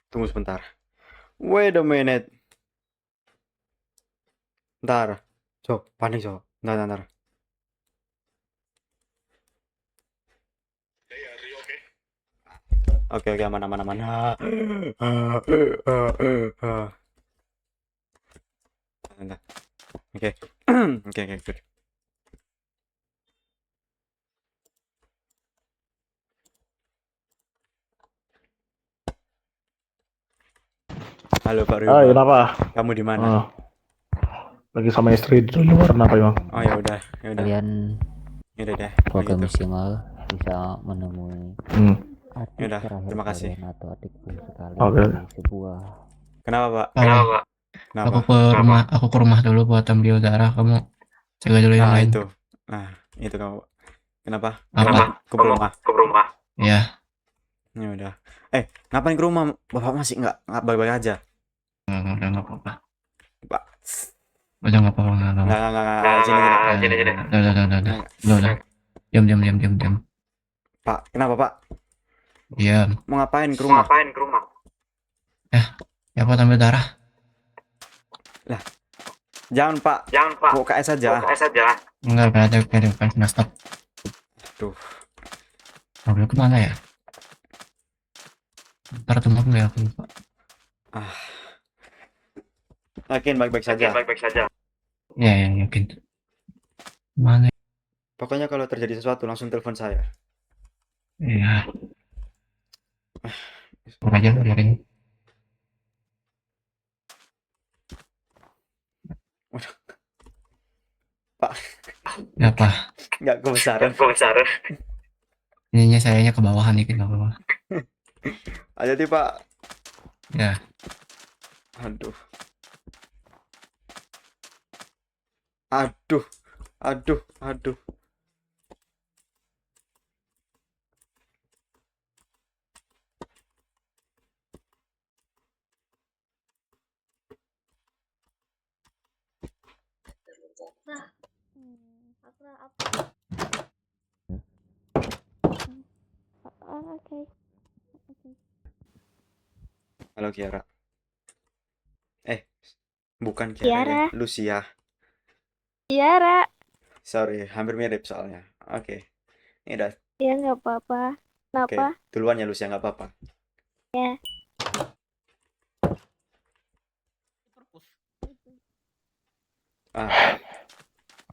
Tunggu sebentar. Wait a minute. Bentar. Panik, Bentar. Oke, aman. Bentar. Oke. Oke, good. Halo Pak Ah, Ryoba. kenapa? Kamu di mana? Lagi sama istri di luar, kenapa emang? Oh ya udah. Kalian Ya udah deh. semoga Begitu. maksimal bisa menemui Ya adik udah, terakhir terima kasih. kalian atau adik bungsu kalian Oke. di sebuah. Kenapa, Pak? Oh, Kenapa? aku ke rumah dulu buat ambil darah. Kamu jaga dulu yang lain. Itu. Nah, itu kamu. Kenapa? Apa? Ke rumah. Ya, Ya udah. Ngapain ke rumah? Bapak masih nggak baik-baik aja? udah nggak apa-apa. Pak. Udah nggak apa-apa. Nggak apa-apa. Nggak. Sini. Udah. Diam. Pak, kenapa, Pak? Diam. Mau ngapain ke rumah? Ya, aku ambil darah. Jangan, Pak. Bawa KS aja. Enggak ada kena stop. Tuh. Mobil kemana ya? Ntar tuh mobil aku lupa. Yakin baik-baik saja. Ya, yakin. Mana? Pokoknya kalau terjadi sesuatu langsung telepon saya. Iya. Udah aja biarin. Pak. Ya apa? Nggak kebesaran. Ininya sayanya ke bawahan dikit nggak apa-apa. Hati-hati, Pak. Ya. Aduh. Okay. Halo Kiara. Bukan Kiara. Kiara. Lucia. Tiara. Sorry, hampir mirip soalnya. Oke. Ini udah. Ya nggak apa-apa. Oke. Kenapa? Duluan ya Lucia, nggak apa-apa. Ya.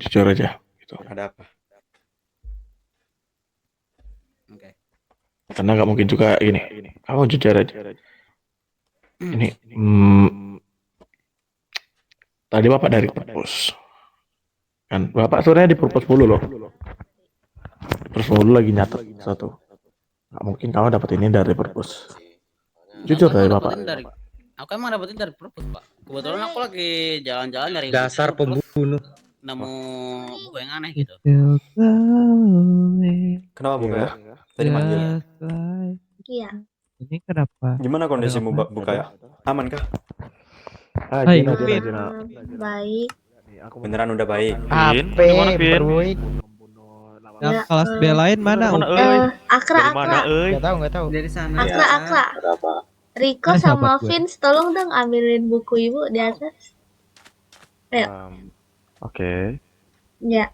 Jujur aja. Gitu. Ada apa? Karena nggak mungkin juga gini. Kamu jujur aja. Ini, tadi bapak dari perpus. Kan, bapak sebenarnya di perpus mulu loh. Perpus mulu lagi nyatet satu. Nggak mungkin kamu dapat ini dari perpus. Jujur dari bapak. Aku emang dapetin dari perpus, Pak. Kebetulan aku lagi jalan-jalan dari Dasar pembunuh. nemu buku yang aneh gitu. Kenapa Buka ya? Tadi manggil. Iya. Ini kenapa? Gimana kondisimu Buka ya? Aman kah? Hai, Jina. Baik. Beneran udah baik. Gimana, Vin? Yang Ya, kelas B lain mana? Akra. Nggak tahu. Dari sana. Akra. Riko Mana sama sahabat gue? Vince, tolong dong ambilin buku ibu di atas. Oke. Ya.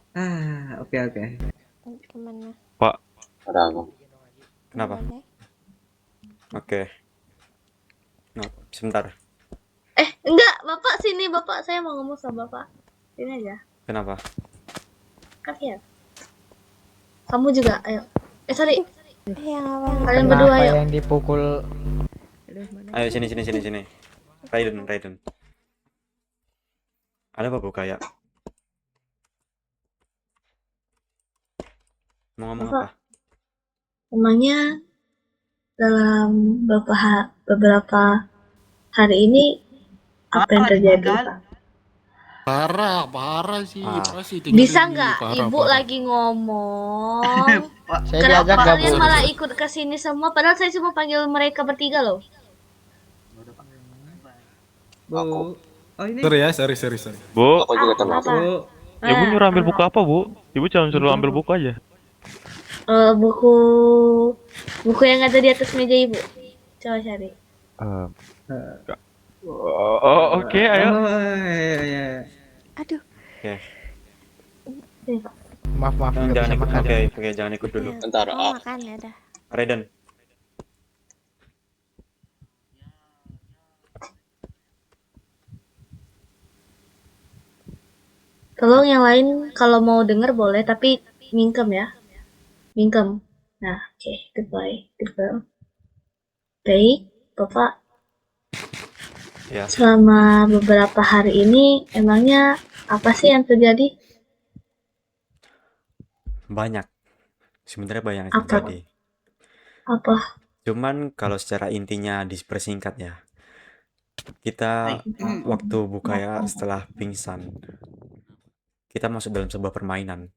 Oke. Kemana? Kenapa? Oke. Nah, sebentar. Enggak, Bapak sini, Bapak. Saya mau ngomong sama Bapak. Sini aja. Kenapa? Kan ya. Kamu juga, ayo. Sorry. Yang Kalian berdua ayo. yang dipukul? Ayo sini. Raiden. Ada apa Buka ya? Mau ngomong apa? Emangnya dalam beberapa hari ini apa yang terjadi, Pak? Parah sih. Bisa nggak Ibu lagi ngomong? Saya diajak Kenapa kalian gabung. malah ikut ke sini semua? Padahal saya cuma panggil mereka bertiga loh. Bu. Oh, ini. Sorry. Bu, Apa? ibu nyuruh ambil buku apa, Bu? Ibu jangan suruh ambil buku aja. Buku yang ada di atas meja Ibu. Coba cari. Oke, ayo. Aduh, Maaf maaf nggak Jangan bisa ikut. makan. Oke, jangan ikut dulu. Bentar, mau makan ya dah. Raiden. Tolong yang lain kalau mau denger boleh, tapi mingkem ya. Mingkem. Nah, oke, goodbye. Good girl. Baik, Bapak. Ya. Selama beberapa hari ini, emangnya apa sih yang terjadi? Banyak. Sebenarnya banyak yang Apa? terjadi. Apa? Cuman kalau secara intinya dipersingkat ya. Kita waktu Bukaya setelah pingsan, kita masuk dalam sebuah permainan.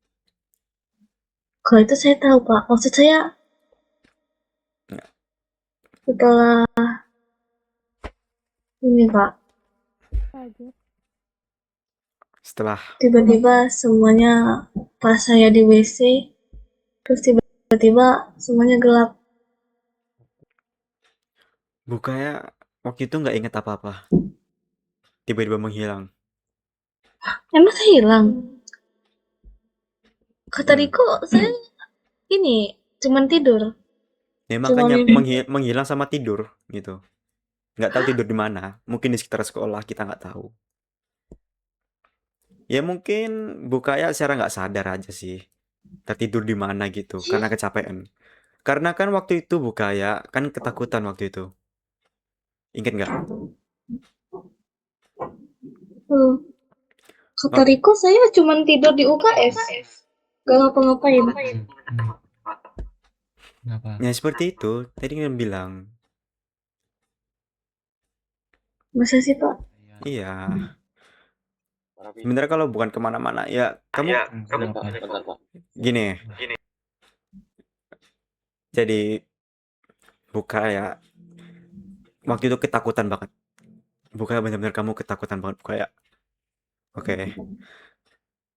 Kalau itu saya tahu, Pak. Maksud saya, Ya. setelah ini, Pak, Setelah tiba-tiba semuanya pas saya di WC, terus tiba-tiba semuanya gelap. Bukaya waktu itu nggak inget apa-apa. Tiba-tiba menghilang. Emang saya hilang? Kata Hmm. Riko, saya ini cuman tidur. Ya Cuma makanya mimpi. menghilang sama tidur gitu. Nggak tahu tidur di mana. Mungkin di sekitar sekolah, kita nggak tahu. Ya mungkin Bukaya secara nggak sadar aja sih. Tertidur di mana gitu, karena kecapean. Karena kan waktu itu Bukaya kan ketakutan waktu itu. Ingat nggak? Kata Riko, saya cuman tidur di UKS. Gak ngapa-ngapain. Kenapa? Ya seperti itu. Tadi kan bilang. Masa sih, Pak? Iya. Sebenarnya kalau bukan kemana-mana ya kamu Kenapa? bentar, Pak. gini. Jadi Bukaya waktu itu ketakutan banget. Bukaya benar-benar kamu ketakutan banget Bukaya. Oke.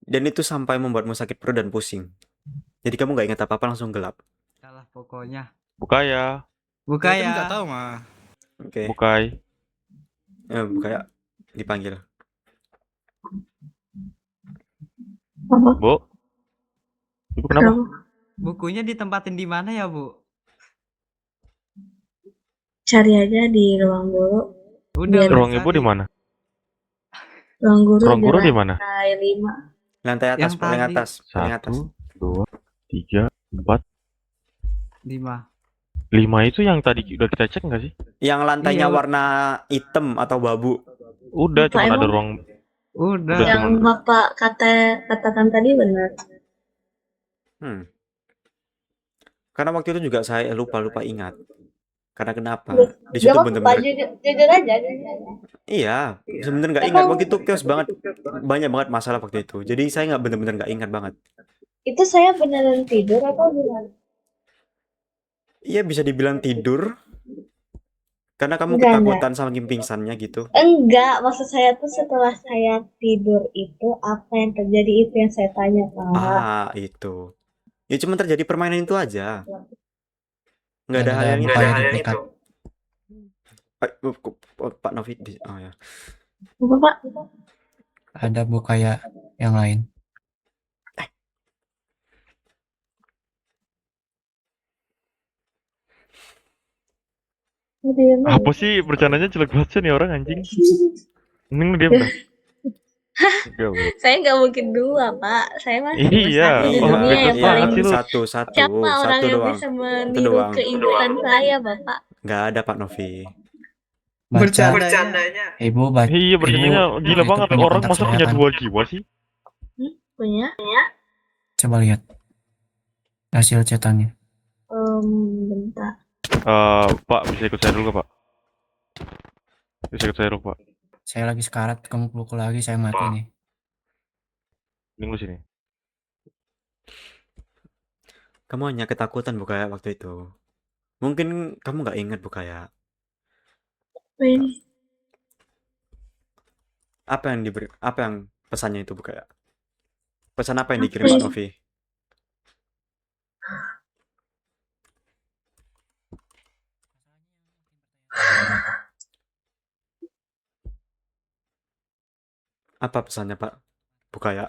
Dan itu sampai membuatmu sakit perut dan pusing. Jadi kamu nggak ingat apa-apa, langsung gelap. Salah pokoknya. Bukaya. Buka ya. Nggak tahu mah. Oke. Bukai. Bukaya dipanggil. Apa? Bu. Ibu kenapa? Bukunya ditempatin di mana ya, Bu? Cari aja di ruang guru. Udah. Ruang ibu di mana? Ruang guru Ruang guru di mana? lantai 5. Lantai atas, Yang paling tadi. atas, paling atas. 1, 2, 3, 4, 5. 5 itu yang tadi udah kita cek nggak sih? Yang lantainya Iya, warna hitam atau babu. Udah, Lupa, cuma ada emang? ruang. Udah. Udah. Yang Bapak katakan tadi benar. Karena waktu itu juga saya lupa ingat. Karena kenapa? Di Gak situ apa-apa, Pak. bener-bener. Jujur aja. Iya, sebenarnya nggak ingat. Waktu itu chaos banget, banyak banget masalah waktu itu. Jadi saya nggak bener-bener nggak ingat banget. Itu saya beneran tidur atau gimana? Iya bisa dibilang tidur. Karena kamu Enggak. ketakutan sama pingsannya gitu. Enggak, maksud saya tuh setelah saya tidur itu apa yang terjadi itu yang saya tanya, Pak. Itu. Ya cuma terjadi permainan itu aja. Nggak ada Dan hal yang itu. Bukaya duplikat. Pak Novi. Oh ya. Apa, Pak? Ada Bukaya yang lain. Apa sih bercandanya jelek banget sih nih orang anjing. Mending lu diam dah. Saya nggak mungkin dua, Pak. Saya mah Iya, satu di oh, dunia yang beda paling banget sih lu. Satu. siapa orang Satu yang doang. bisa meniru doang. keinginan saya, Bapak. Nggak ada Pak Novi. Baca. Ibu baca. Iya, bercandanya gila itu banget. punya Orang kontak masa saya punya kan. 2 jiwa sih? Punya? Coba lihat hasil cetannya. Bentar. Pak, bisa ikut saya dulu, Pak? Bisa ikut saya dulu, Pak? Saya lagi sekarat, kamu pukul lagi, saya mati nih. Mending lu sini. Kamu hanya ketakutan Bukaya waktu itu. Mungkin kamu nggak ingat Bukaya. Ini. Apa yang pesannya itu Bukaya? Pesan apa yang dikirim Pak Novi? Apa pesannya Pak Bukaya?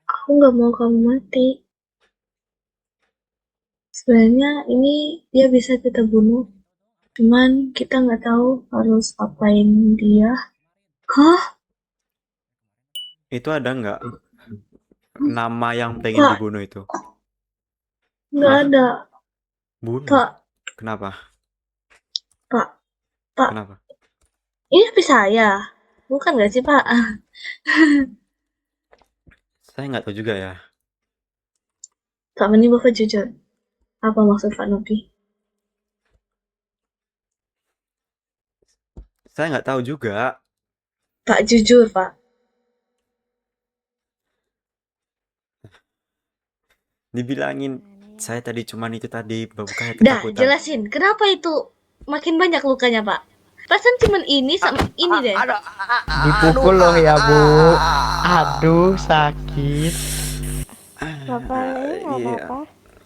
Aku nggak mau kamu mati. Sebenarnya ini dia bisa kita bunuh. Cuman kita nggak tahu harus apain dia. Hah? Itu ada nggak nama yang pengen Pak, dibunuh itu? nggak Hah? ada. Bunuh? Pak, Kenapa? Pak, Pak. Kenapa? Ini HP saya. Bukan nggak sih, Pak? Saya nggak tahu juga ya. Pak, mending Bapak jujur. Apa maksud Pak Novi? Saya nggak tahu juga. Pak, jujur, Pak. Dibilangin saya tadi cuman itu tadi Bukaya Dah, ketakutan. jelasin. Kenapa itu makin banyak lukanya, Pak? Perasaan cuman ini sama ini deh. Dipukul loh ya Bu. Aduh sakit. Bapak nggak Iya. apa-apa.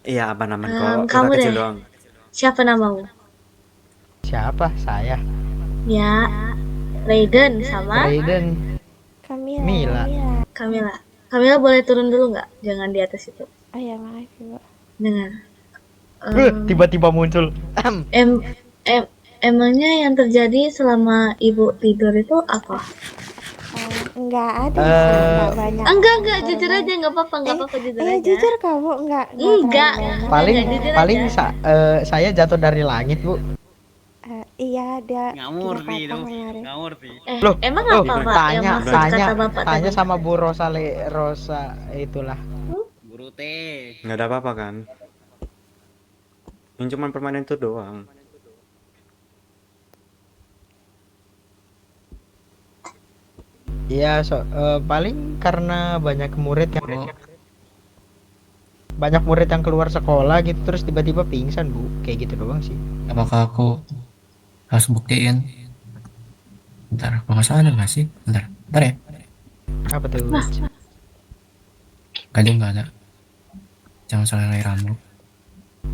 Iya, aman-aman kok. Kamu Luka kecil deh. doang. Siapa namamu? Siapa? Saya. Ya, Raiden sama Raiden. Kamila. Mila. Kamila. Kamila boleh turun dulu nggak? Jangan di atas itu. Oh ya maaf Ibu. Dengar. Tiba-tiba muncul. Emangnya yang terjadi selama ibu tidur itu apa? Enggak ada sih, enggak banyak. Enggak, jujur aja, nggak apa-apa, jujur aja. Jujur kamu enggak Enggak. Paling jujur paling aja. saya jatuh dari langit Bu. Iya dia Nggak ngerti kena dong. patah kemarin. Nggak ngerti. Loh, Emang loh, apa Pak yang maksud kata Bapak tanya tadi? sama Bu Rosa itulah. Guru teh. Nggak ada apa-apa kan? Yang cuman permainan itu doang. Iya, paling karena banyak murid yang keluar sekolah gitu terus tiba-tiba pingsan Bu. Kayak gitu doang sih. Apakah aku harus buktiin? Bentar, kalau nggak salah ada nggak sih? Bentar ya. Apa tuh? Kali nggak ada. Jangan salah rambut.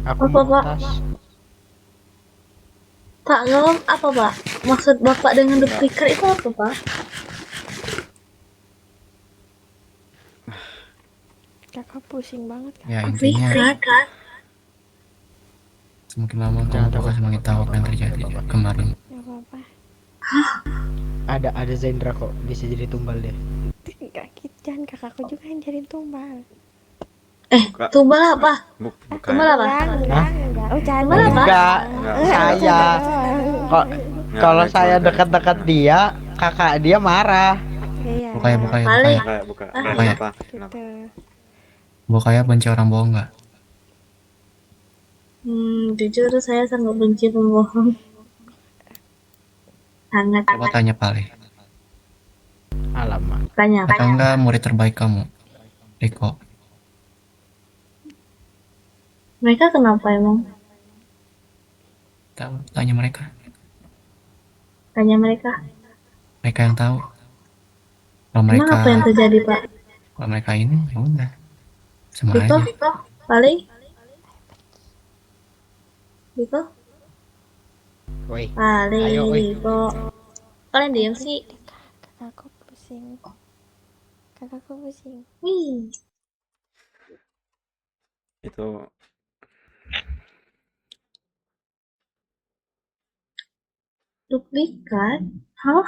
Aku Apa, Pak? tas. Pak, ngomong apa Pak? Maksud Bapak dengan duplikat itu apa Pak? Kakak pusing banget kan? Ya intinya Duplikat? semakin lama kamu bakal semakin tahu apa yang terjadi kemarin. Gak apa-apa. Ada Zendra kok bisa jadi tumbal deh. Enggak gitu, jangan kakakku juga yang jadi tumbal. Tumbal apa? Bukan. Tumbal apa? Enggak. Oh jangan. Tumbal apa? Enggak, saya. Kok Nggak, kalau nggak, saya cuma dekat-dekat dia, kakak dia marah. Iya. Bukaya. Buka. Buka ya? Kenapa? Kenapa? Gitu. Bukaya benci orang bohong nggak? Jujur saya sangat benci pembohong. Sangat. Coba tanya Pale. Alamak. Tanya. Atau enggak murid terbaik kamu, Riko? Mereka kenapa emang? Tahu? Tanya mereka. Tanya mereka. Mereka yang tahu. Kalau Emang mereka, apa yang terjadi Pak? kalau mereka ini, ya udah. Sama Riko? aja. Paling? Riko? Woi. Paling Ayo, woi. Riko. Kalian diam sih. Kakakku pusing. Kakakku pusing. Wih. Itu Duplikat? Hah?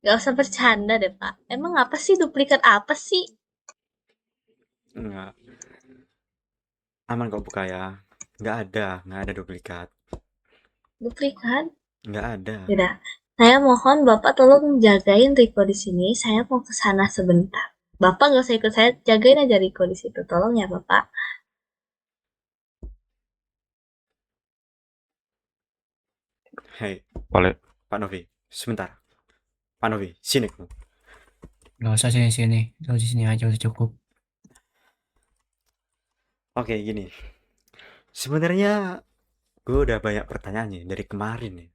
Gak usah bercanda deh Pak. Emang apa sih duplikat apa sih? enggak. Aman kok Bukaya. Nggak ada duplikat. Duplikat? Nggak ada. Yaudah. Saya mohon Bapak tolong jagain Riko di sini. Saya mau ke sana sebentar. Bapak gak usah ikut saya, jagain aja Riko di situ. Tolong ya Bapak. Hei, Boleh. Pak Novi, sebentar. Pak Novi, sini kamu. Gak usah sini. Kalau di sini aja udah cukup. Oke, gini. Sebenarnya gue udah banyak pertanyaan nih dari kemarin nih.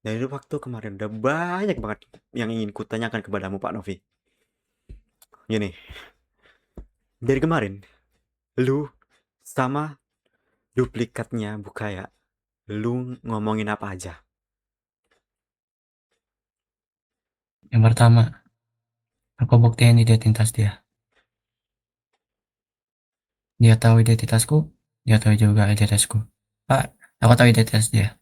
Dari waktu kemarin udah banyak banget yang ingin kutanyakan kepadamu Pak Novi. Gini. Dari kemarin, lu sama duplikatnya Bukaya, lu ngomongin apa aja? Yang pertama, aku buktiin identitas dia. Dia tahu identitasku, dia tahu juga identitasku. Aku tahu identitas dia.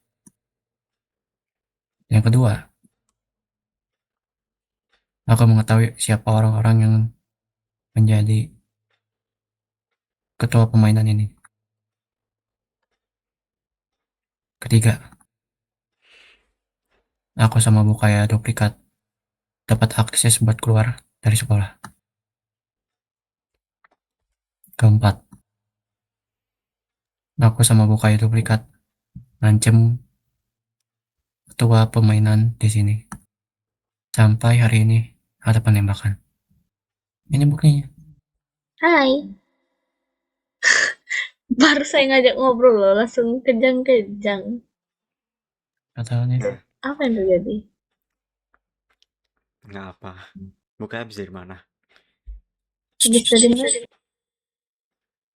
Yang kedua, aku mengetahui siapa orang-orang yang menjadi ketua permainan ini. Ketiga, aku sama Bukaya duplikat dapat akses buat keluar dari sekolah. Keempat, aku sama Bukaya duplikat ngancem ketua permainan di sini. Sampai hari ini ada penembakan. Ini buktinya. Hai. Baru saya ngajak ngobrol loh, langsung kejang-kejang. Katanya. Apa yang terjadi? Nggak apa. Bukaya habis dari mana? Habis dari mana?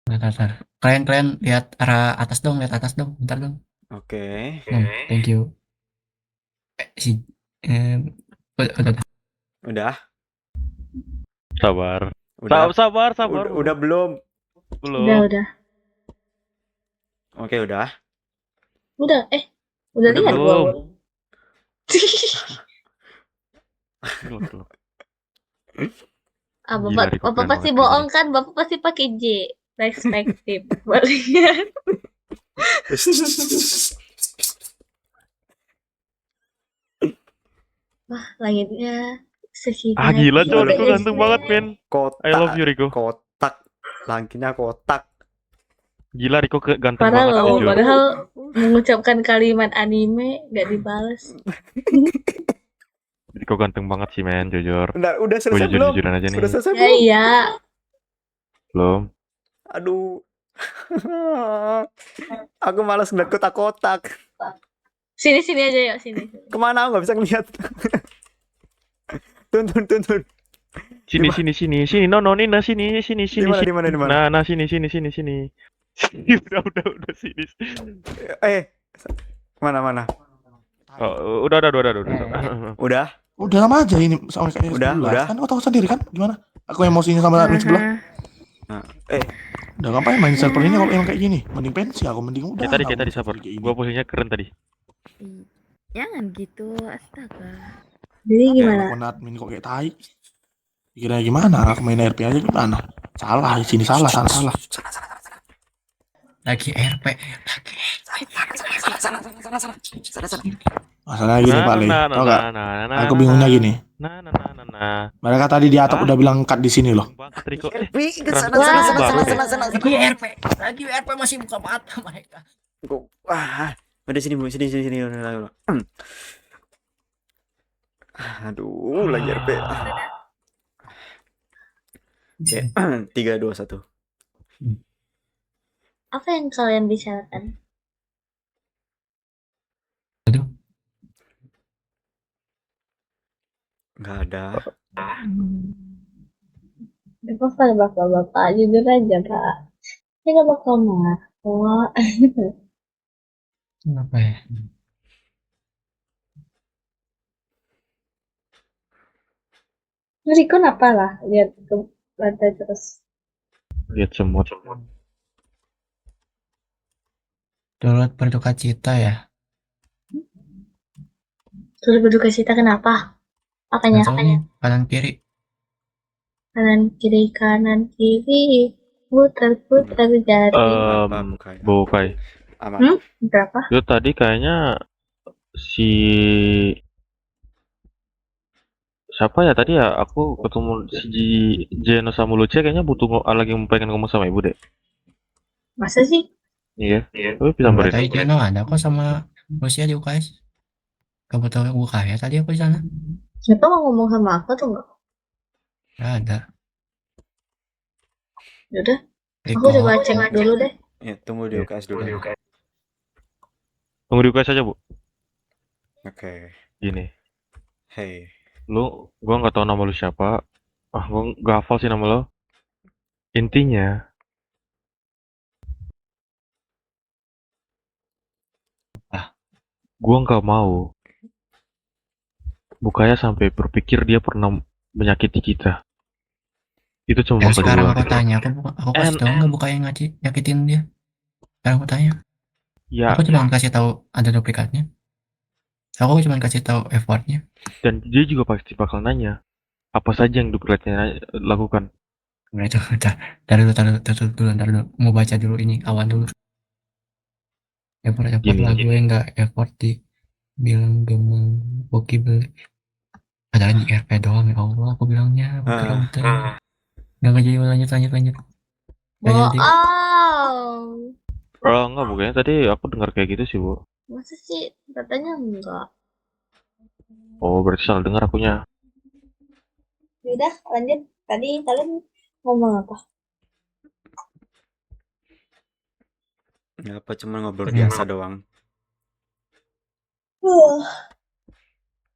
Bentar. Kalian lihat arah atas dong, bentar dong. Oke. Thank you. Udah. Udah? Sabar. Udah? Sabar. Udah belum? Belum. Udah. Oke, udah. Udah Udah lihat belum. gua. Belum. Bapak, Gila, bapak keren pasti banget bohong kan? Bapak pasti pakai J. Perspektif. Balikan. Wah, langitnya sekitar. Gila cowok, Aduh. Riko ganteng banget, men. Kotak. I love you, Riko. Kotak. Langitnya kotak. Gila, Riko ganteng Parah banget, loh, jujur. padahal mengucapkan kalimat anime gak dibalas. Riko ganteng banget sih, men, jujur. Udah Gue selesai belum? jujur-jujuran aja nih. Sudah selesai Ya belum? iya. Belum. Aduh. Aku malas ngeliat kotak-kotak. Sini aja yuk, sini. Kemana aku nggak bisa ngeliat. Tuntun. Sini. No, Nina, sini. Di mana? Nah, sini. Udah, sini. Mana? Oh, udah. Udah? Udah lama aja ini sama kayak Udah. Kan kau tahu sendiri kan gimana? Aku emosinya sama admin sebelah. Nah, Udah ngapain main server ini kalau emang kayak gini? Mending pensi aku, mending udah. Kayak tadi sabar. Gua posisinya keren tadi. Jangan gitu, astaga. Jadi gimana? Aku admin kok kayak tai. Kira gimana? Aku main RP aja gimana? Salah, di sini salah. Lagi RP. Masalahnya gini Pak Le, tau gak? Aku bingungnya gini. Mereka tadi di atap udah bilang cut di sini loh. Lagi RP masih buka mata mereka. Wah, udah sini. Udah. Aduh, lagi RP. Oke, 3, 2, 1. Apa yang kalian bicarakan? Nggak ada. Gak apa-apa, bapak. Jujur aja, Pak. Saya gak bakal marah. Apa ya? Riko apa lah? Lihat ke lantai terus. Lihat semut. Turut berduka cita ya. Turut berduka cita kenapa? Apanya? Kanan kiri. Kanan kiri. Putar jari. Bukai. Aman. Berapa? Itu tadi kayaknya si siapa ya tadi ya? Aku ketemu si Jeno sama Lucia kayaknya butuh lagi pengen ngomong sama ibu deh. Masa sih? Iya. Tapi bisa Tadi beri. Jeno ada kok sama Lucia di UKS. Kamu tahu UKS tadi aku di sana. Siapa mau ngomong sama aku tuh enggak? Gak ada. Yaudah. Aku coba cek dulu deh. Ya, tunggu di UKS dulu. Tunggu di UKS aja, Bu. Oke. Gini. Hey. Gua nggak tahu nama lu siapa. Gua nggak hafal sih nama lo. Intinya Gua nggak mau Bukaya sampai berpikir dia pernah menyakiti kita. Itu cuma Ya bakal jadi sekarang aku wajar. tanya, aku kasih tahu nggak buka yang nyakitin dia? Sekarang aku tanya. Ya, Aku cuma kasih tahu ada duplikatnya. Aku cuma kasih tahu effortnya. dan dia juga pasti bakal nanya apa saja yang duplikatnya lakukan. Nah itu, taruh dulu. Mau baca dulu ini awan dulu. Effort lah Gini, gue nggak effort di bilang gemeng Boki beli. Padahal di RP doang ya Allah aku bilangnya. Aku kira Ah, udah. Nggak jadi lanjut. Nggak jadi. Bohong. enggak, bukannya tadi aku dengar kayak gitu sih, Bu. Masa sih? Katanya enggak. Oh, berarti salah dengar akunya. Udah, lanjut. Tadi kalian ngomong apa? nggak apa, cuma ngobrol Hmm. biasa doang.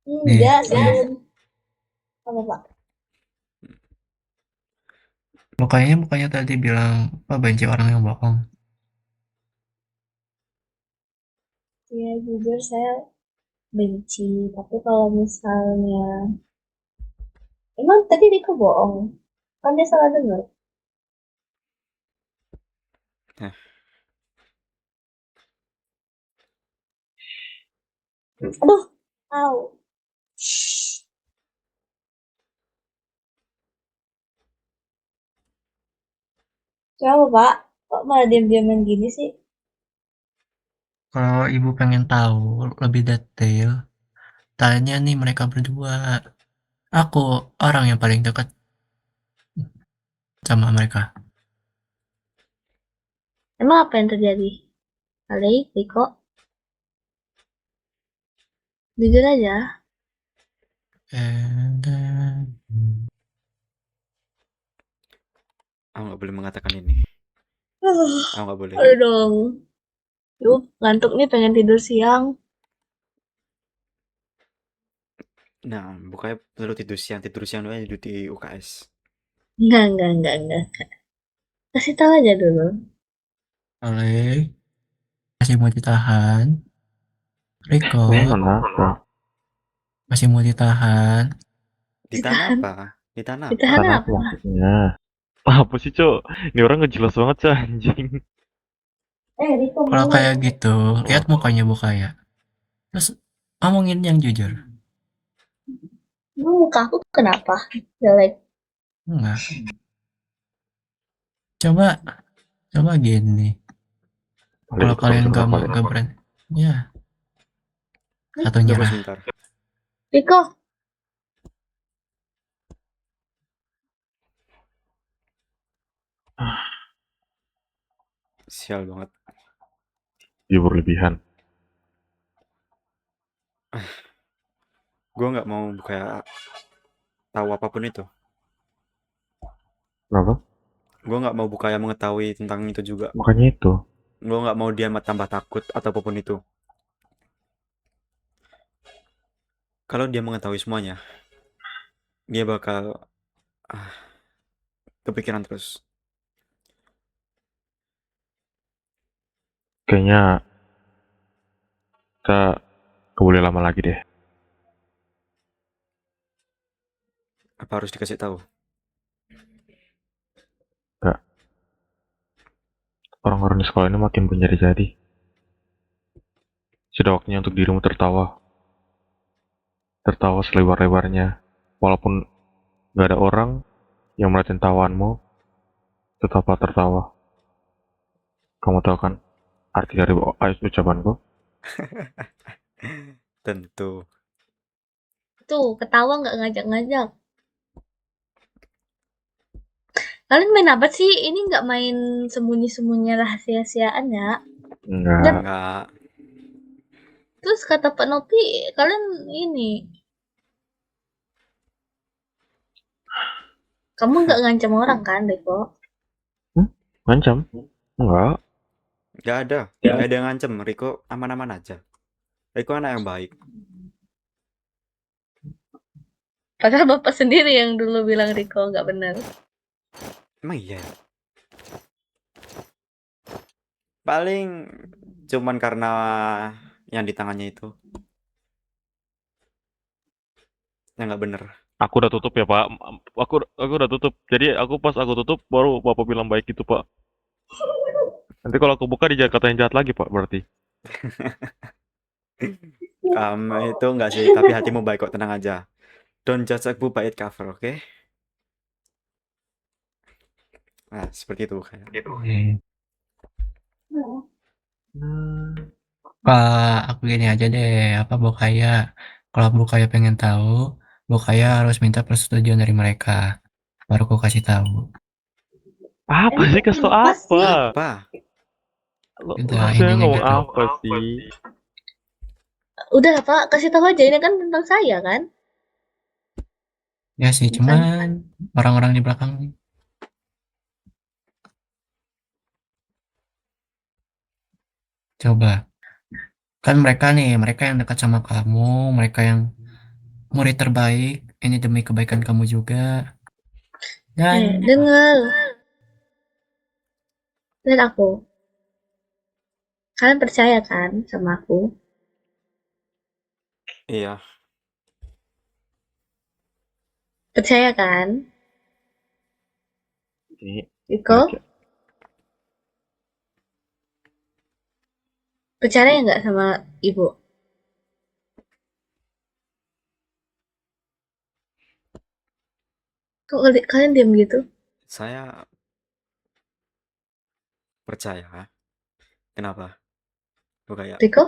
Enggak, sebelum apa Pak? Bukannya tadi bilang apa benci orang yang bohong. Ya jujur saya benci, tapi kalau misalnya emang tadi Riko bohong, kan dia salah dengar. Nah, Aduh, tahu. Coba Pak, kok malah diam-diaman gini sih? Kalau ibu pengen tahu lebih detail, tanya nih mereka berdua. Aku orang yang paling dekat sama mereka. Emang apa yang terjadi? Ali, Riko, jujur aja. And then, aku nggak boleh mengatakan ini. Aku nggak boleh. Aduh dong. Yuk, ngantuk nih pengen tidur siang. Nah, bukannya perlu tidur siang doang tidur di UKS. Enggak. Kasih tahu aja dulu. oleh masih mau ditahan. Riko Kenapa? masih mau ditahan. Ditahan Ditahan. apa? Ditahan apa? Ditahan Kenapa apa? maksudnya? Apa sih, Cok? Ini orang nggak jelas banget, Cok, anjing. Riko Kalau mau. kayak gitu, lihat mukanya Bukaya. Terus ngomongin yang jujur. Muka aku kenapa? Jelek. Enggak. Coba gini. Kalau kalian nggak berani, ya satu Tunggu nyerah. sebentar. Riko, Sial banget. Dia berlebihan. Gue nggak mau kayak tahu apapun itu. Kenapa? Gue nggak mau Bukaya mengetahui tentang itu juga. Makanya itu. Gue nggak mau dia tambah takut atau apapun itu. Kalau dia mengetahui semuanya, dia bakal kepikiran terus. Kayaknya kita nggak boleh lama lagi deh. Apa harus dikasih tahu? Nggak. Orang-orang di sekolah ini makin menjadi-jadi. Sudah waktunya untuk dirimu tertawa. Tertawa selebar-lebarnya. Walaupun nggak ada orang yang melihatin tawaanmu, tetaplah tertawa. Kamu tahu kan arti dari ucapanku? Tentu. tuh ketawa nggak ngajak-ngajak. Kalian main apa sih? Ini nggak main sembunyi-sembunyi rahasia-rahasiaan ya? Enggak. Terus kata Pak Nopi, kalian ini. Kamu nggak ngancam orang kan, Riko? Ngancam? Enggak. Gak ada yang ngancem. Riko aman-aman aja. Riko anak yang baik. Padahal bapak sendiri yang dulu bilang Riko nggak benar. Emang iya. Paling cuman karena yang di tangannya itu. Yang nggak bener. Aku udah tutup ya, Pak. Aku udah tutup. Jadi pas aku tutup baru Bapak bilang baik gitu, Pak. Nanti kalau aku buka katain jahat lagi, Pak, berarti. Itu enggak sih, tapi hatimu baik kok, tenang aja. Don't judge a book by its cover, oke? Nah, seperti itu kayak. Aku gini aja deh, apa Bokaya. Kalau Bokaya pengen tahu, Bokaya harus minta persetujuan dari mereka. Baru aku kasih tahu. Apa sih, kasih tau Apa sih? apa? Apa? Lo Udah, saya intinya ngomong gitu. apa sih? Udah Pak, kasih tahu aja, ini kan tentang saya kan? Ya sih, cuman orang-orang di belakang nih. Coba. Kan mereka yang dekat sama kamu, mereka yang murid terbaik, ini demi kebaikan kamu juga. Dan Dengar. Lihat aku. Kalian percaya kan sama aku? Iya. Percaya kan? Ini Iko? Percaya nggak sama ibu? Kok kalian diam gitu? Saya percaya. Kenapa? Bokaya. Riko?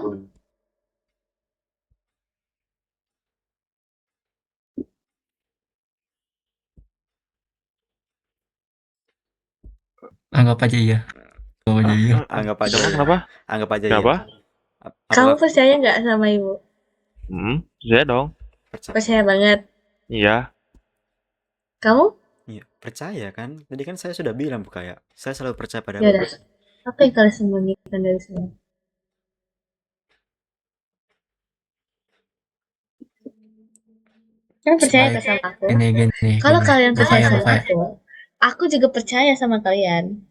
anggap aja iya. Anggap aja iya. Anggap aja Kenapa? ya. Kenapa? Anggap aja Kenapa? ya. Kamu Apakah percaya nggak sama ibu? Saya dong. percaya? Percaya banget. Iya. Kamu? Iya, percaya kan? Tadi kan saya sudah bilang Bokaya. Saya selalu percaya pada Ya udah. Apa yang kalian sembunyikan dari saya? Kalian percaya nggak sama aku? Gini. Kalau kalian percaya sama Bokaya. aku juga percaya sama kalian.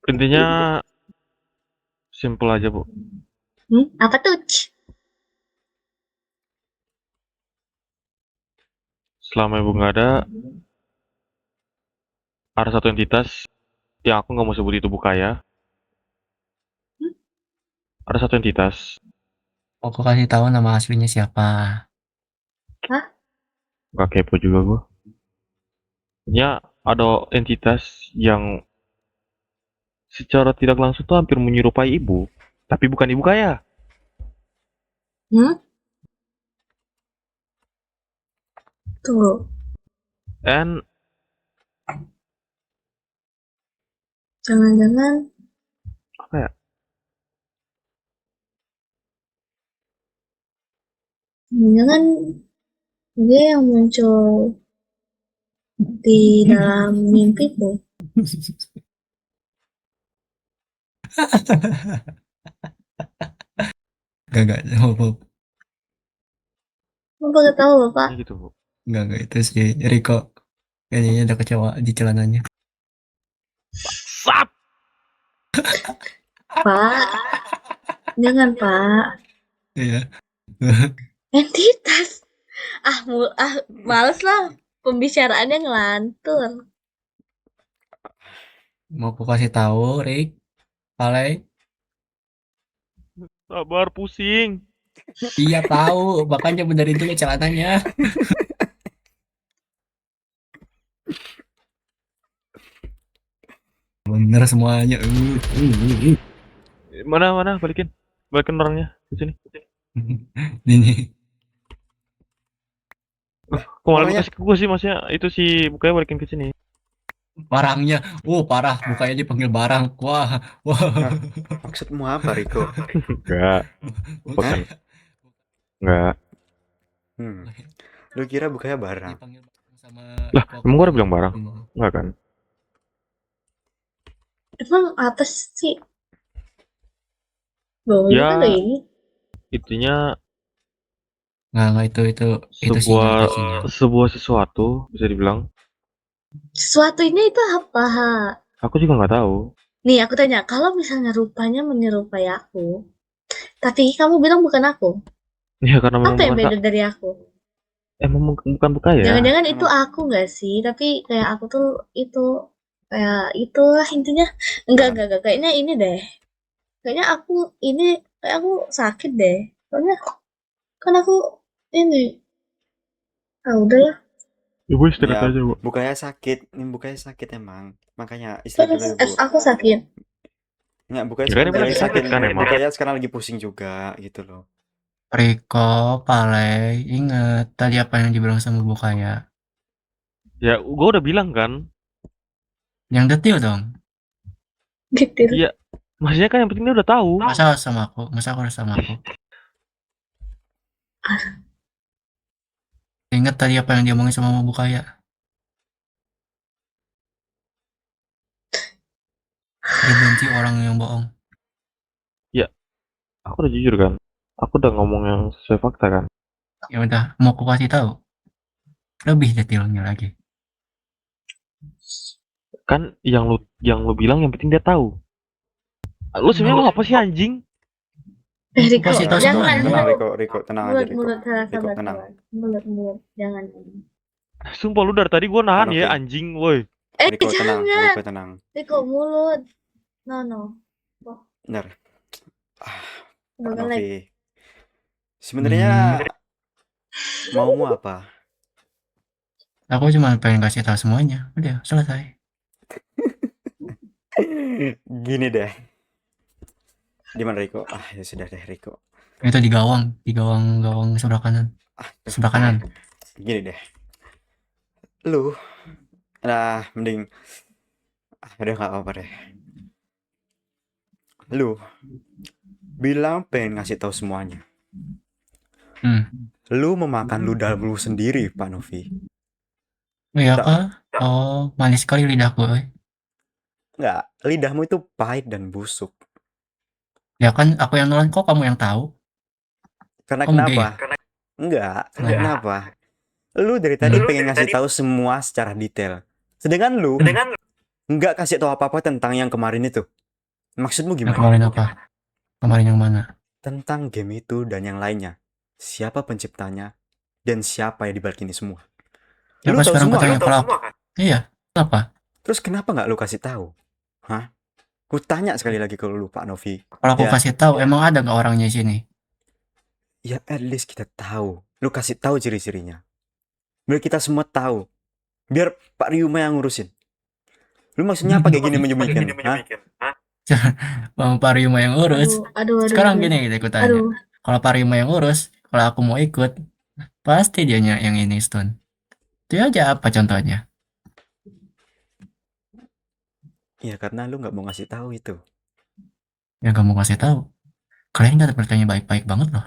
Intinya simple aja, Bu. Apa tuh? Selama Ibu nggak ada satu entitas yang aku nggak mau sebut itu Bukaya. Ada satu entitas. Aku kasih tahu nama aslinya siapa. Hah? Gak kepo juga gue. Ya, ada entitas yang secara tidak langsung tuh hampir menyerupai ibu, tapi bukan ibu kaya. Tunggu. And Jangan-jangan apa ya? Jangan dia yang muncul di dalam mimpiku. Enggak. Bapak tahu Bapak? Ini gitu, Bu. Enggak, itu sih Riko. Kayaknya udah kecewa di celananya. Sap! Pak, jangan Pak. Iya. Entitas. Males lah pembicaraannya ngelantur. Mau aku kasih tahu, Rik. Palai. Sabar, pusing. Iya tahu, makanya benerin dulu celananya. Bener semuanya. Mana balikin orangnya ke sini. Ini. Kok malah lu kasih ke gue sih, maksudnya itu si Bukaya balikin ke sini. Barangnya, parah, Bukanya dipanggil barang. Wah. Maksudmu apa, Riko? Enggak. Bukan. Enggak. Lu kira Bukaya barang? Lah, emang gue udah bilang barang? Enggak kan? Emang apa sih? Ya, Kan ini. intinya Nggak itu sebuah sesuatu bisa dibilang Sesuatu ini itu apa? Aku juga nggak tahu. Nih, aku tanya, kalau misalnya rupanya menyerupai aku, tapi kamu bilang bukan aku, Ya karena memang apa yang bukan beda dari aku? emang bukan Bukaya. Jangan-jangan itu aku nggak sih? Tapi kayak aku tuh itu kayak itulah intinya. Enggak. Kayaknya ini deh. Kayaknya aku ini kayak aku sakit deh. Soalnya kan aku ini. Ah udahlah. Ibu istirahat Ya, aja, Bu. Bukaya sakit. Ini Bukaya sakit emang. Makanya istirahat Terus dulu, Bu. aku sakit. Nggak, Bukaya Ya kan sebentar emang lagi lagi sakit. sakit kan emang. Bukaya sekarang lagi pusing juga gitu loh. Riko, Pale, inget tadi apa yang dibilang sama Bukaya. Ya, gua udah bilang kan. Yang detail dong. Gitu. Iya. Maksudnya kan yang penting dia udah tahu. Masa harus sama aku? Masa aku harus sama aku? Ingat tadi apa yang dia omongin sama Bukaya? Dia benci orang yang bohong. Ya, aku udah jujur kan. Aku udah ngomong yang sesuai fakta kan. Ya udah, mau aku kasih tahu. Lebih detailnya lagi. Kan yang lu bilang yang penting dia tahu. Lu sebenarnya lu apa sih anjing? Riko, Kasih tahu jangan semuanya. Tenang, mulut, Riko, tenang aja, Riko. mulut, sabar, Riko, sabar, tenang. sabar. Mulut, jangan. Sumpah lu dari tadi gua nahan Kan, ya oke. anjing, woi. Riko, tenang. Jangan. Riko, tenang. Riko, mulut. No. Benar. Ah, Pak Udah like. Novi. Sebenarnya maumu apa? Aku cuma pengen kasih tahu semuanya. Udah, selesai. Gini deh. Di mana Riko? Ya sudah deh, Riko. Itu di gawang sebelah kanan. Sebelah kanan. Gini deh. Lu mending udah nggak apa-apa deh. Lu bilang pengen ngasih tahu semuanya. Lu memakan ludah lu sendiri, Pak Novi. Iya kah? Oh, manis sekali lidahku. Enggak, lidahmu itu pahit dan busuk. Ya kan aku yang nelan, kok kamu yang tahu? Karena Kamu kenapa? gay? Enggak, karena kenapa? Lu dari tadi pengen ngasih tahu semua secara detail. Sedangkan lu enggak kasih tahu apa-apa tentang yang kemarin itu. Maksudmu Yang gimana? kemarin apa? Kemarin yang mana? Tentang game itu dan yang lainnya. Siapa penciptanya dan siapa yang dibalik ini semua. Ya Lu pas tahu sekarang semua aku tanya kan? kalau iya, kenapa? Terus kenapa nggak lu kasih tahu? Hah? Ku tanya sekali lagi ke lu, Pak Novi. Kalau aku Ya. kasih tahu, emang ada nggak orangnya di sini? Ya at least kita tahu. Lu kasih tahu ciri-cirinya. Biar kita semua tahu. Biar Pak Ryuma yang ngurusin. Lu maksudnya apa kayak gini menyembunyikan? Hah? Bang Parima yang urus. Aduh. Sekarang gini kita ikut tanya. Kalau Parima yang urus, kalau aku mau ikut, pasti dianya yang ini Stone. Itu aja apa contohnya? Ya karena lu nggak mau ngasih tahu itu. Yang kamu kasih tahu. Kalian nggak bertanya baik-baik banget loh.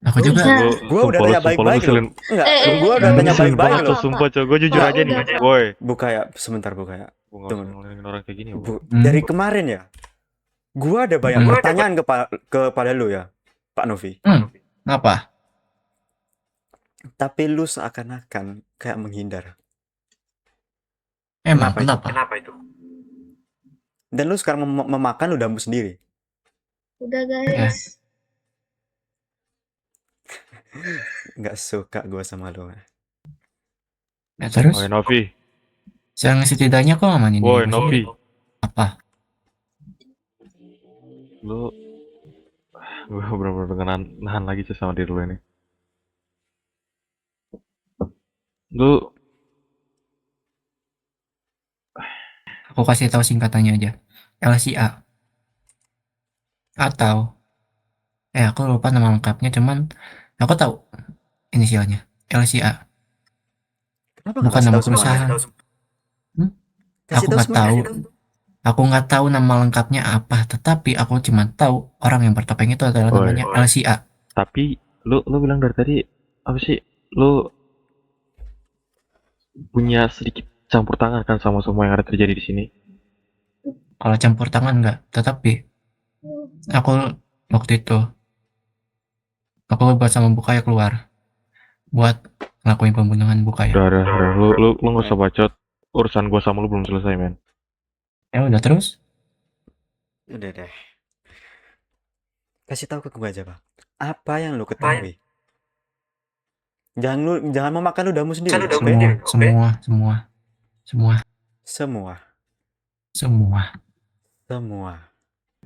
Aku Lu- juga. Gua udah tanya baik-baik loh. Enggak, gua udah tanya baik-baik loh. Sumpah, coy. Gue jujur Pak, aja nih, udah. boy. Bukaya, sebentar Bukaya. Gue gak Tunggu. usah ngeliatin orang kayak gini, Dari kemarin ya, gua ada banyak pertanyaan kepada lu ya, Pak Novi. Apa? Tapi lu seakan-akan kayak menghindar. Emang Kenapa kenapa? itu? Dan lu sekarang memakan ludahmu sendiri. Udah guys. Nggak suka gua sama lu. Ya, terus? Woi, Novi. Yang setidaknya kok aman ini. Woi, Novi. Apa? Lu gue bener-bener nahan lagi sih sama diri lu ini. Lu Aku kasih tahu singkatannya aja. LCA. Atau aku lupa nama lengkapnya, cuman aku tahu inisialnya. LCA. Kenapa nggak Bukan kasih nama tahu semuanya? perusahaan. Kasih Aku tahu nggak semuanya. tahu. Aku nggak tahu nama lengkapnya apa, tetapi aku cuma tahu orang yang bertopeng itu adalah namanya LCA. Tapi lu bilang dari tadi apa sih? Lu punya sedikit campur tangan kan sama semua yang ada terjadi di sini. Kalau campur tangan nggak, tetapi aku waktu itu aku buat sama Bukaya keluar buat ngelakuin pembunuhan Bukaya. Udah. Lu nggak usah bacot. Urusan gua sama lu belum selesai, men. Ya udah terus. Udah deh. Kasih tahu ke gue aja, Bang. Apa yang lu ketahui? Jangan memakan ludahmu sendiri, oke? Semua. Semua.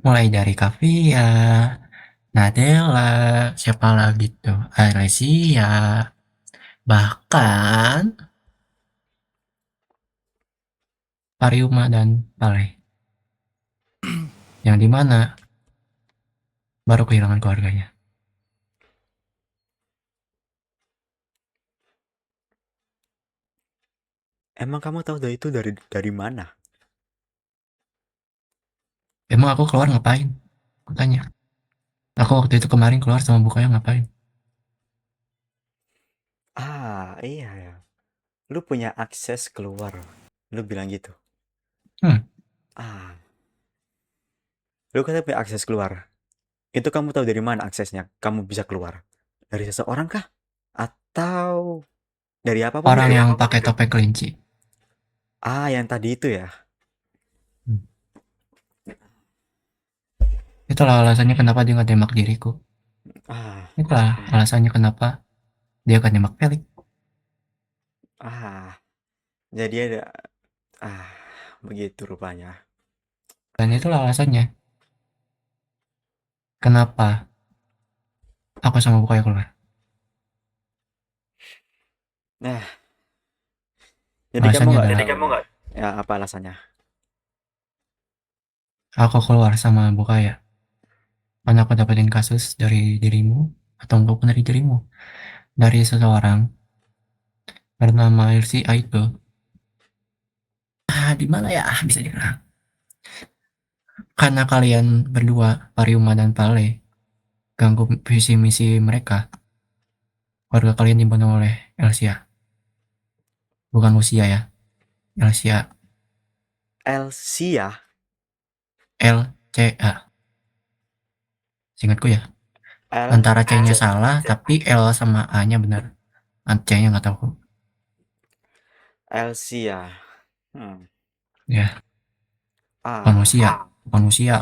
Mulai dari Kavia, Nadella, siapa lagi tuh? Aresia, bahkan Pariuma dan Pale. Yang dimana baru kehilangan keluarganya. Emang kamu tahu itu dari mana? Emang aku keluar ngapain? Aku tanya. Aku waktu itu kemarin keluar sama Bukaya ngapain? Ah, iya ya. Lu punya akses keluar. Lu bilang gitu. Ah. Lu katanya punya akses keluar. Itu kamu tahu dari mana aksesnya? Kamu bisa keluar? Dari seseorang kah? Atau dari apapun Orang itu? yang pakai topeng kelinci. Ah, yang tadi itu ya. Itulah alasannya kenapa dia nggak tembak diriku. Ah, Itulah alasannya kenapa dia akan nembak Felix. jadi ada begitu rupanya. Dan itulah alasannya kenapa aku sama Bukaya keluar. Nah, jadi Alasannya kamu nggak? Ya, apa alasannya? aku keluar sama Bukaya karena aku dapetin kasus dari dirimu atau maupun dari dirimu, dari seseorang bernama LCA itu. Di mana ya bisa dibilang? Karena kalian berdua, Pariuma dan Pale, ganggu visi misi mereka. Keluarga kalian dibunuh oleh Elsia. Bukan Lucia ya. Elsia. Elsia? LCA. Seingatku ya. Antara C-nya salah, tapi L sama A-nya benar. C-nya nggak tahu. Elsia. Ya. Manusia.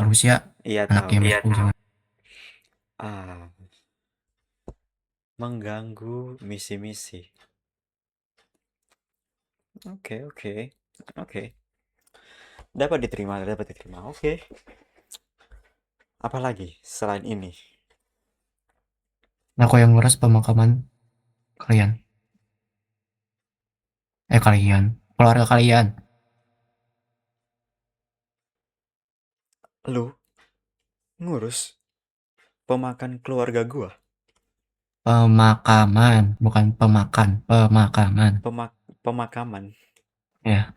Lucia. Iya Anak tahu. game jangan. Mengganggu misi-misi. Oke. Dapat diterima. Oke. Apalagi selain ini? Aku yang ngurus pemakaman kalian. Keluarga kalian. Lu ngurus pemakan keluarga gua? Pemakaman, bukan pemakan. Pemakaman. Pemakaman. Ya.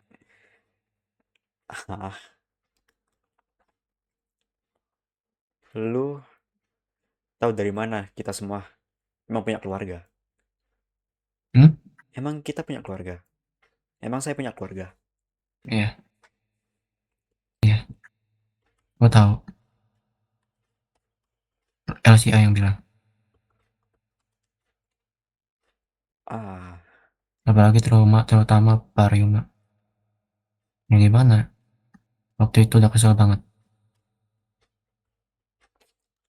Lu tahu dari mana kita semua emang punya keluarga? Emang kita punya keluarga? Emang saya punya keluarga? Iya. Gue tahu. LCA yang bilang. Apalagi terutama Pariuma. Yang gimana? Waktu itu udah kesel banget.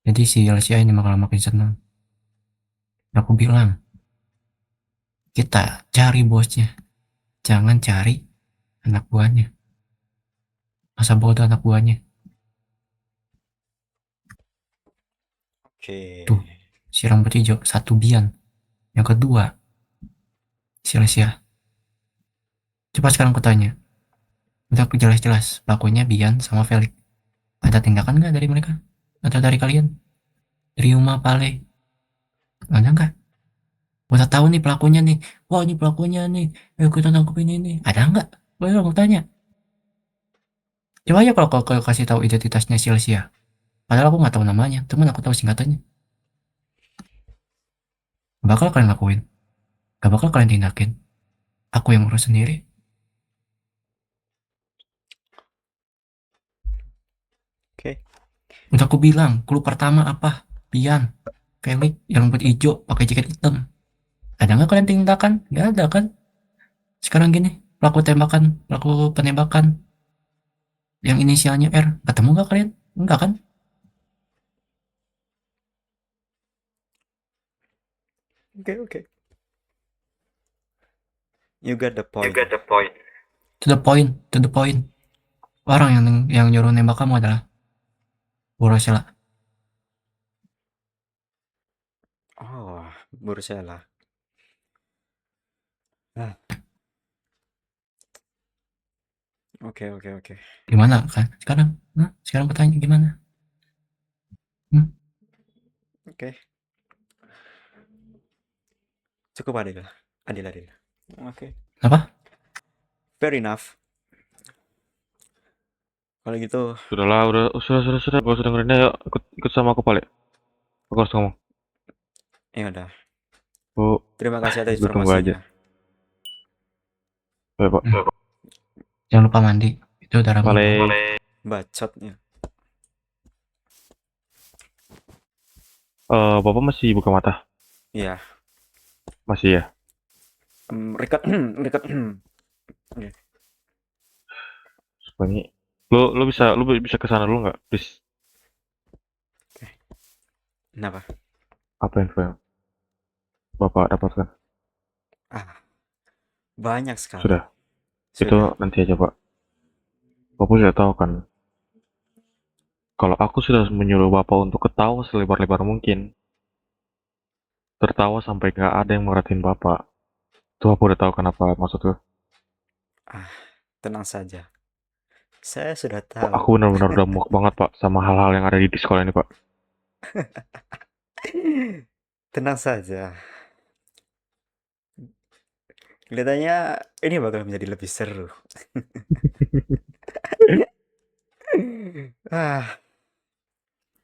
Jadi si LCA ini bakal makin senang. Aku bilang, kita cari bosnya. Jangan cari anak buahnya. Masa bodoh anak buahnya. Tuh, si rambut hijau, satu Bian. Yang kedua, si LCA. Coba sekarang aku tanya. Udah aku jelas-jelas, pelakunya Bian sama Felix. Ada tindakan nggak dari mereka? Atau dari kalian? Dari Uma, Pale? Ada nggak? Udah tahu nih pelakunya nih. Wah, ini pelakunya nih. Ayo kita tangkapin ini. Ada nggak? Boleh aku tanya. Coba aja kalau kau kasih tahu identitasnya si Elsia. Padahal aku nggak tahu namanya, cuman aku tahu singkatannya. Gak bakal kalian lakuin. Gak bakal kalian tindakin. Aku yang urus sendiri. Oke. Udah aku bilang, clue pertama apa? Bian. Felix yang rambut hijau pakai jaket hitam. Ada nggak kalian tindakan? Nggak ada kan? Sekarang gini, pelaku penembakan yang inisialnya R, ketemu nggak kalian? Enggak kan? Oke. You got the point. To the point. Orang yang nyuruh nembak kamu adalah Bu Rosella. Oh, Bursela. Ah. Oke. Gimana kan? Sekarang aku tanya gimana? Oke. Cukup adil. Oke. Apa? Fair enough. Kalau gitu, Sudahlah, sudah. Gak usah dengerin, ayo ikut sama aku Pak. Aku harus ngomong. ya udah. Bu, Terima kasih atas Gue tunggu aja. informasinya. ayo Pak. Jangan lupa mandi. Itu darah Balik. Bacotnya. Bapak masih buka mata? Iya. Masih ya? Rekat. Sebenarnya lu bisa ke sana dulu nggak, please? Kenapa? Apa info yang Bapak dapatkan? Banyak sekali. Sudah. Itu nanti aja Pak. Bapak sudah tahu kan, kalau aku sudah menyuruh Bapak untuk ketawa selebar-lebar mungkin, tertawa sampai nggak ada yang merhatiin Bapak. Tuh aku udah tahu kenapa maksudku. Tenang saja. Saya sudah Pak, tahu. aku benar-benar udah muak banget Pak sama hal-hal yang ada di sekolah ini Pak. Tenang saja. Kelihatannya ini bakal menjadi lebih seru.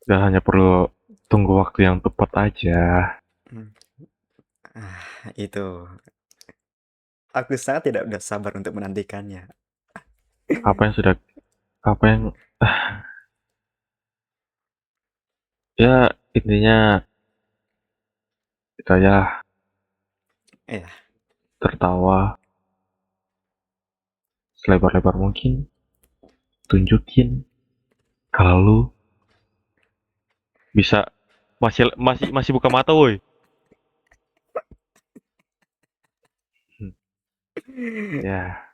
Udah hanya perlu tunggu waktu yang tepat aja. Itu. Aku sangat tidak udah sabar untuk menantikannya. Ya intinya itu aja. Iya. Tertawa selebar-lebar mungkin. Tunjukin kalau lu bisa masih buka mata woi. Ya.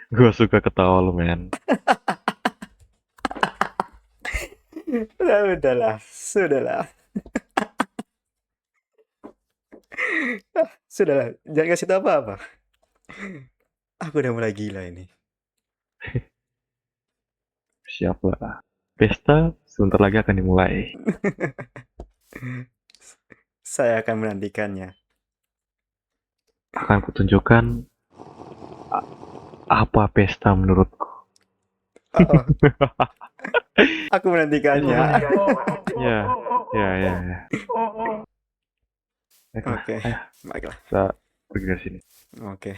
Gue suka ketawa lu men. Sudahlah. Sudahlah, jangan kasih tahu apa-apa. Aku udah mulai gila ini. Siap lah. Pesta sebentar lagi akan dimulai. Saya akan menantikannya. Akan kutunjukkan apa pesta menurutku. Aku menantikannya. Ya. Oke, baiklah. Kita pergi dari sini. Oke.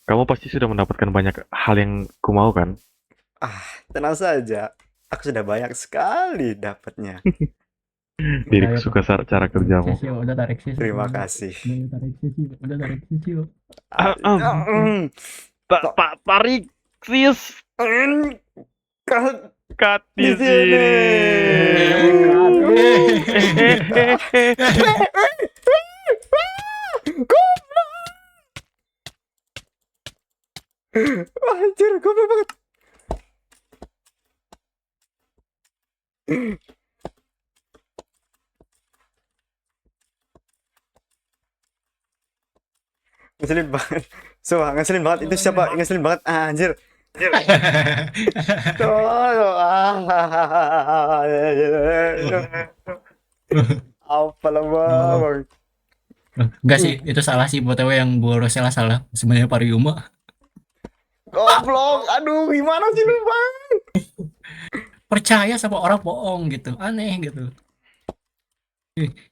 Kamu pasti sudah mendapatkan banyak hal yang ku mau kan? Tenang saja. Aku sudah banyak sekali dapatnya. Diriku suka cara kerjamu. Udah tarik sisi. Terima kasih. Udah tarik sisi. Tarik sis. Cut di sini. Anjir, goblok banget. Ngeselin banget. Ngeselin banget. Itu siapa? Ngeselin banget. Anjir. Apalah bang. Enggak sih, itu salah sih buat yang Bu Rosella salah. Sebenarnya Pariuma. Goblok. Aduh, gimana sih lu, Bang? Percaya sama orang bohong gitu. Aneh gitu.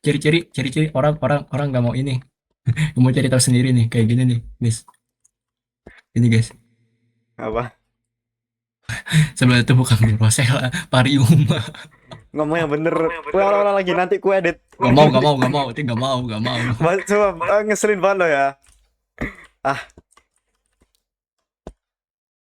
Ciri-ciri orang nggak mau ini. Mau cari tahu sendiri nih, kayak gini nih, guys. Ini guys. Apa? Sebenarnya itu bukan Bu Rosella, Pariuma. Ngomong yang bener. Ulang lagi, nanti ku edit. Gak mau, gak mau, gak mau, gak mau, gak mau. Coba ngeselin banget lo ya. Ah,